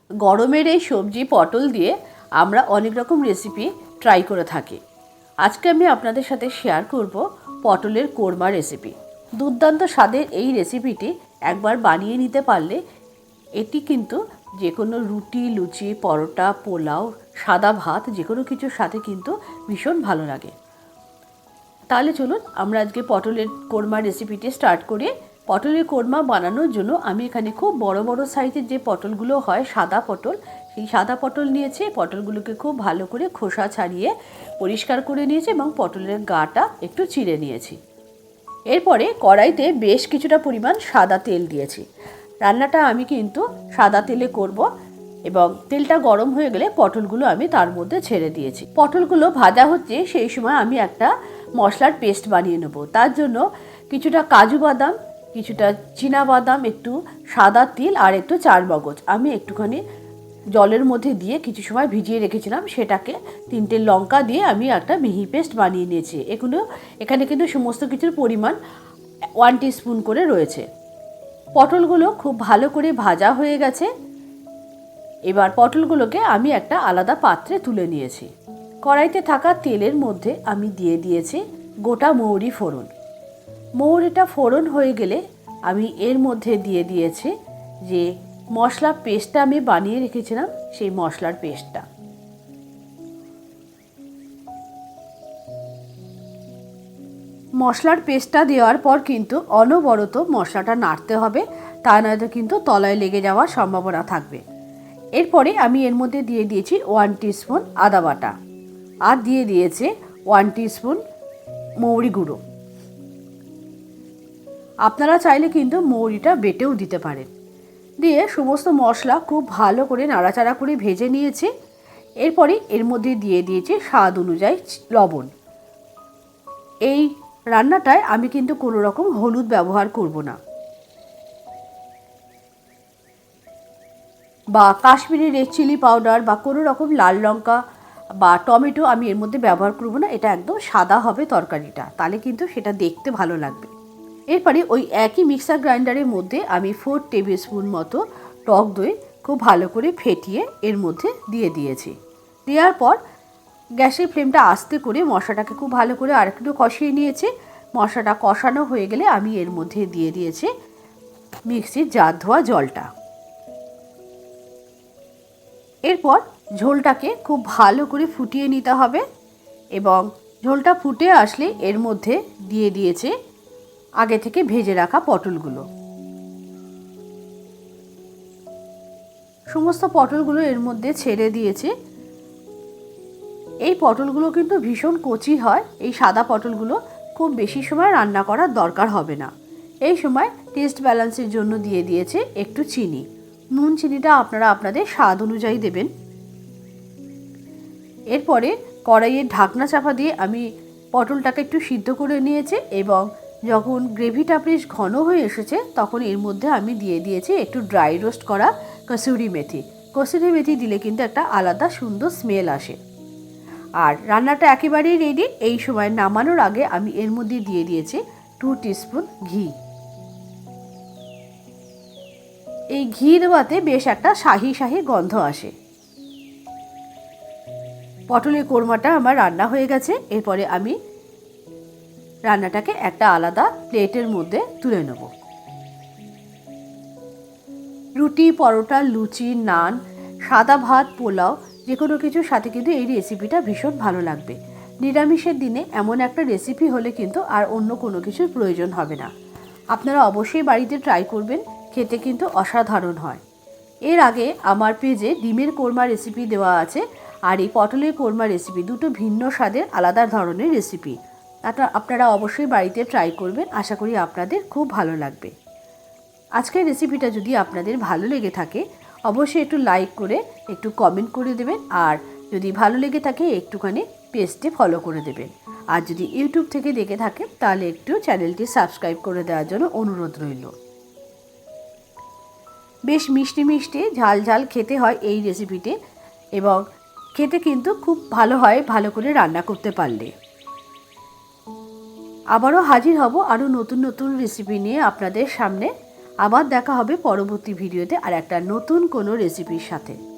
গরমের এই সবজি পটল দিয়ে আমরা অনেক রকম রেসিপি ট্রাই করে থাকি। আজকে আমি আপনাদের সাথে শেয়ার করব পটলের কোরমা রেসিপি। দুর্দান্ত স্বাদের এই রেসিপিটি একবার বানিয়ে নিতে পারলে এটি কিন্তু যে কোনো রুটি, লুচি, পরোটা, পোলাও, সাদা ভাত যে কোনো কিছুর সাথে কিন্তু ভীষণ ভালো লাগে। তাহলে চলুন আমরা আজকে পটলের কোরমা রেসিপিটি স্টার্ট করি। পটলের কোরমা বানানোর জন্য আমি এখানে খুব বড় বড় সাইজের যে পটলগুলো হয় সাদা পটল, সেই সাদা পটল নিয়েছি। পটলগুলোকে খুব ভালো করে খোসা ছাড়িয়ে পরিষ্কার করে নিয়েছি এবং পটলের গাটা একটু চিড়ে নিয়েছি। এরপরে কড়াইতে বেশ কিছুটা পরিমাণ সাদা তেল দিয়েছি। রান্নাটা আমি কিন্তু সাদা তেলে করব এবং তেলটা গরম হয়ে গেলে পটলগুলো আমি তার মধ্যে ছেড়ে দিয়েছি। পটলগুলো ভাজা হচ্ছে সেই সময় আমি একটা মশলার পেস্ট বানিয়ে নেব। তার জন্য কিছুটা কাজু বাদাম, কিছুটা চীনা বাদাম, একটু সাদা তিল আর একটু চারমগজ আমি একটুখানি জলের মধ্যে দিয়ে কিছু সময় ভিজিয়ে রেখেছিলাম। সেটাকে 3টে লঙ্কা দিয়ে আমি একটা মিহি পেস্ট বানিয়ে নিয়েছি। এখানে কিন্তু সমস্ত কিছুর পরিমাণ 1 টিস্পুন করে রয়েছে। পটলগুলো খুব ভালো করে ভাজা হয়ে গেছে। এবার পটলগুলোকে আমি একটা আলাদা পাত্রে তুলে নিয়েছি। কড়াইতে থাকা তেলের মধ্যে আমি দিয়ে দিয়েছি গোটা মৌরি ফোড়ন। মৌরিটা ফোড়ন হয়ে গেলে আমি এর মধ্যে দিয়ে দিয়েছি যে মশলা পেস্টটা আমি বানিয়ে রেখেছিলাম, সেই মশলার পেস্টটা। মশলার পেস্টটা দেওয়ার পর কিন্তু অনবরত মশলাটা নাড়তে হবে, তা নয়তো কিন্তু তলায় লেগে যাওয়ার সম্ভাবনা থাকবে। এরপরে আমি এর মধ্যে দিয়ে দিয়েছি 1 টিস্পুন আদা বাটা আর দিয়ে দিয়েছে 1 টিস্পুন মৌরি গুঁড়ো। আপনারা চাইলে কিন্তু মৌরিটা বেটেও দিতে পারেন। দিয়ে সমস্ত মশলা খুব ভালো করে নাড়াচাড়া করে ভেজে নিয়েছি। এরপরে এর মধ্যে দিয়ে দিয়েছি স্বাদ অনুযায়ী লবণ। এই রান্নাটায় আমি কিন্তু কোনো রকম হলুদ ব্যবহার করব না, বা কাশ্মীরি রেড চিলি পাউডার বা কোনো রকম লাল লঙ্কা বা টমেটো আমি এর মধ্যে ব্যবহার করব না। এটা একদম সাদা হবে তরকারিটা, তাহলে কিন্তু সেটা দেখতে ভালো লাগবে। এরপরে ওই একই মিক্সার গ্রাইন্ডারের মধ্যে আমি 4 টেবিল স্পুন মতো টক দই খুব ভালো করে ফেটিয়ে এর মধ্যে দিয়ে দিয়েছি। দেওয়ার পর গ্যাসের ফ্লেমটা আস্তে করে মশলাটাকে খুব ভালো করে আরেকটু কষিয়ে নিয়েছি। মশলাটা কষানো হয়ে গেলে আমি এর মধ্যে দিয়ে দিয়েছি মিক্সির জার ধোয়া জলটা। এরপর ঝোলটাকে খুব ভালো করে ফুটিয়ে নিতে হবে এবং ঝোলটা ফুটে আসলে এর মধ্যে দিয়ে দিয়েছে আগে থেকে ভেজে রাখা পটলগুলো। সমস্ত পটলগুলো এর মধ্যে ছেড়ে দিয়েছে। এই পটলগুলো কিন্তু ভীষণ কচি হয়। এই সাদা পটলগুলো খুব বেশি সময় রান্না করার দরকার হবে না। এই সময় টেস্ট ব্যালেন্সের জন্য দিয়ে দিয়েছে একটু চিনি। নুন চিনিটা আপনারা আপনাদের স্বাদ অনুযায়ী দেবেন। এরপরে কড়াইয়ের ঢাকনা চাপা দিয়ে আমি পটলটাকে একটু সিদ্ধ করে নিয়েছি এবং যখন গ্রেভিটা বেশ ঘন হয়ে এসেছে তখন এর মধ্যে আমি দিয়ে দিয়েছি একটু ড্রাই রোস্ট করা কসুরি মেথি। কসুরি মেথি দিলে কিন্তু একটা আলাদা সুন্দর স্মেল আসে। আর রান্নাটা একেবারেই রেডি। এই সময় নামানোর আগে আমি এর মধ্যে দিয়ে দিয়েছি 2 টিস্পুন ঘি। এই ঘি দেওয়াতে বেশ একটা শাহি শাহি গন্ধ আসে। পটলের কোরমাটা আমার রান্না হয়ে গেছে। এরপরে আমি রান্নাটাকে একটা আলাদা প্লেটের মধ্যে তুলে নেব। রুটি, পরোটা, লুচি, নান, সাদা ভাত, পোলাও যে কোনো কিছুর সাথে কিন্তু এই রেসিপিটা ভীষণ ভালো লাগবে। নিরামিষের দিনে এমন একটা রেসিপি হলে কিন্তু আর অন্য কোনো কিছুর প্রয়োজন হবে না। আপনারা অবশ্যই বাড়িতে ট্রাই করবেন, খেতে কিন্তু অসাধারণ হয়। এর আগে আমার পেজে ডিমের কোরমা রেসিপি দেওয়া আছে আর এই পটলের কোরমা রেসিপি, দুটো ভিন্ন স্বাদের আলাদা ধরনের রেসিপি। আপনারা অবশ্যই বাড়িতে ট্রাই করবেন, আশা করি আপনাদের খুব ভালো লাগবে। আজকের রেসিপিটা যদি আপনাদের ভালো লেগে থাকে অবশ্যই একটু লাইক করে একটু কমেন্ট করে দেবেন, আর যদি ভালো লেগে থাকে একটুখানি পেজটি ফলো করে দেবেন। আর যদি ইউটিউব থেকে দেখে থাকেন তাহলে একটু চ্যানেলটি সাবস্ক্রাইব করে দেওয়ার জন্য অনুরোধ রইল। বেশ মিষ্টি মিষ্টি ঝাল ঝাল খেতে হয় এই রেসিপিতে এবং খেতে কিন্তু খুব ভালো হয় ভালো করে রান্না করতে পারলে। আবারও হাজির হব আরও নতুন নতুন রেসিপি নিয়ে আপনাদের সামনে। আবার দেখা হবে পরবর্তী ভিডিওতে আর একটা নতুন কোনো রেসিপির সাথে।